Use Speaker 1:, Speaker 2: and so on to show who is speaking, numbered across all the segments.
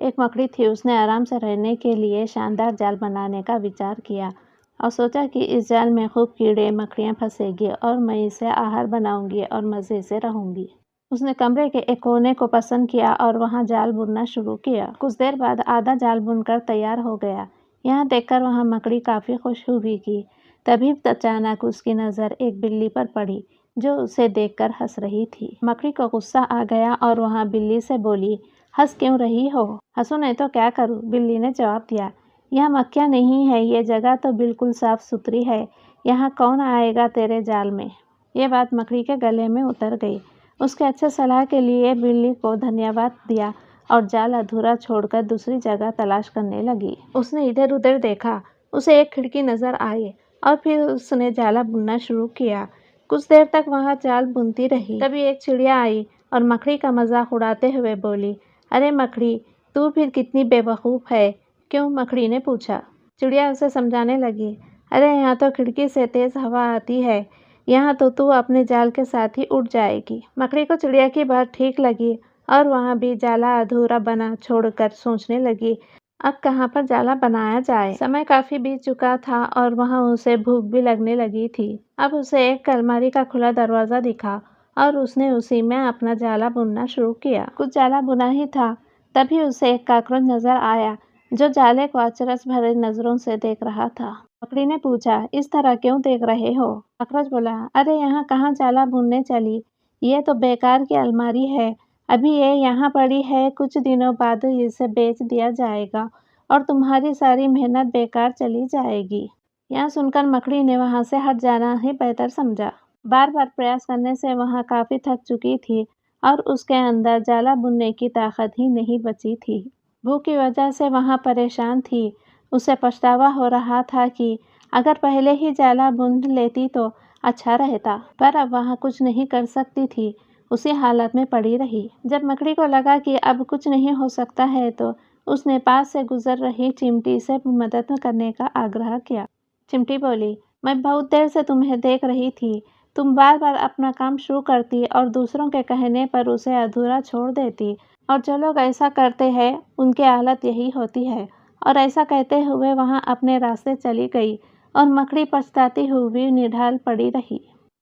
Speaker 1: एक मकड़ी थी, उसने आराम से रहने के लिए शानदार जाल बनाने का विचार किया और सोचा कि इस जाल में खूब कीड़े मकड़ियाँ फंसेगी और मैं इसे आहार बनाऊंगी और मज़े से रहूंगी। उसने कमरे के एक कोने को पसंद किया और वहाँ जाल बुनना शुरू किया। कुछ देर बाद आधा जाल बुनकर तैयार हो गया। यह देखकर वहाँ मकड़ी काफ़ी खुश हुई कि तभी अचानक उसकी नज़र एक बिल्ली पर पड़ी जो उसे देखकर हंस रही थी। मकड़ी को गुस्सा आ गया और वहाँ बिल्ली से बोली, हंस क्यों रही हो? हंसो नहीं तो क्या करूँ? बिल्ली ने जवाब दिया, यह मक्खियाँ नहीं है, ये जगह तो बिल्कुल साफ सुथरी है, यहाँ कौन आएगा तेरे जाल में। ये बात मकड़ी के गले में उतर गई। उसके अच्छे सलाह के लिए बिल्ली को धन्यवाद दिया और जाल अधूरा छोड़कर दूसरी जगह तलाश करने लगी। उसने इधर उधर देखा, उसे एक खिड़की नजर आई और फिर उसने जाला बुनना शुरू किया। कुछ देर तक वहाँ जाल बुनती रही। तभी एक चिड़िया आई और मकड़ी का मजाक उड़ाते हुए बोली, अरे मकड़ी, तू फिर कितनी बेवकूफ़ है। क्यों? मकड़ी ने पूछा। चिड़िया उसे समझाने लगी, अरे यहाँ तो खिड़की से तेज हवा आती है, यहाँ तो तू अपने जाल के साथ ही उड़ जाएगी। मकड़ी को चिड़िया की बात ठीक लगी और वहाँ भी जाला अधूरा बना छोड़कर सोचने लगी, अब कहाँ पर जाला बनाया जाए। समय काफी बीत चुका था और वहाँ उसे भूख भी लगने लगी थी। अब उसे एक अलमारी का खुला दरवाजा दिखा और उसने उसी में अपना जाला बुनना शुरू किया। कुछ जाला बुना ही था, तभी उसे एक कॉकरोच नजर आया जो जाले को अचरज भरे नजरों से देख रहा था। मकड़ी ने पूछा, इस तरह क्यों देख रहे हो? कॉकरोच बोला, अरे यहाँ कहाँ जाला बुनने चली, ये तो बेकार की अलमारी है, अभी ये यहाँ पड़ी है, कुछ दिनों बाद इसे बेच दिया जाएगा और तुम्हारी सारी मेहनत बेकार चली जाएगी। यह सुनकर मकड़ी ने वहाँ से हट जाना ही बेहतर समझा। बार बार प्रयास करने से वहाँ काफी थक चुकी थी और उसके अंदर जाला बुनने की ताकत ही नहीं बची थी। भूख की वजह से वहाँ परेशान थी। उसे पछतावा हो रहा था कि अगर पहले ही जाला बुन लेती तो अच्छा रहता, पर अब वहाँ कुछ नहीं कर सकती थी, उसी हालत में पड़ी रही। जब मकड़ी को लगा कि अब कुछ नहीं हो सकता है तो उसने पास से गुजर रही चिमटी से मदद करने का आग्रह किया। चिमटी बोली, मैं बहुत देर से तुम्हें देख रही थी, तुम बार बार अपना काम शुरू करती और दूसरों के कहने पर उसे अधूरा छोड़ देती, और जो लोग ऐसा करते हैं उनकी हालत यही होती है। और ऐसा कहते हुए वहाँ अपने रास्ते चली गई और मकड़ी पछताती हुई निढाल पड़ी रही।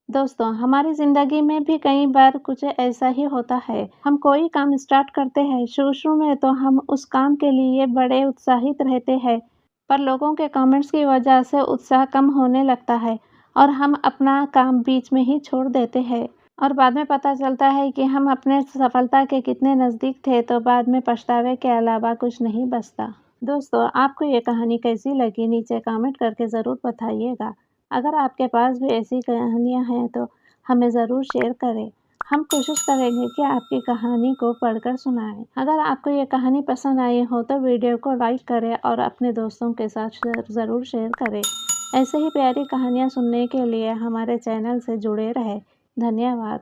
Speaker 1: दोस्तों, हमारी ज़िंदगी में भी कई बार कुछ ऐसा ही होता है। हम कोई काम स्टार्ट करते हैं, शुरू में तो हम उस काम के लिए बड़े उत्साहित रहते हैं, पर लोगों के कमेंट्स की वजह से उत्साह कम होने लगता है और हम अपना काम बीच में ही छोड़ देते हैं। और बाद में पता चलता है कि हम अपने सफलता के कितने नज़दीक थे, तो बाद में पछतावे के अलावा कुछ नहीं बचता। दोस्तों, आपको ये कहानी कैसी लगी नीचे कमेंट करके ज़रूर बताइएगा। अगर आपके पास भी ऐसी कहानियाँ हैं तो हमें ज़रूर शेयर करें। हम कोशिश करेंगे कि आपकी कहानी को पढ़कर सुनाएं। अगर आपको ये कहानी पसंद आई हो तो वीडियो को लाइक करें और अपने दोस्तों के साथ ज़रूर शेयर करें। ऐसे ही प्यारी कहानियाँ सुनने के लिए हमारे चैनल से जुड़े रहें। धन्यवाद।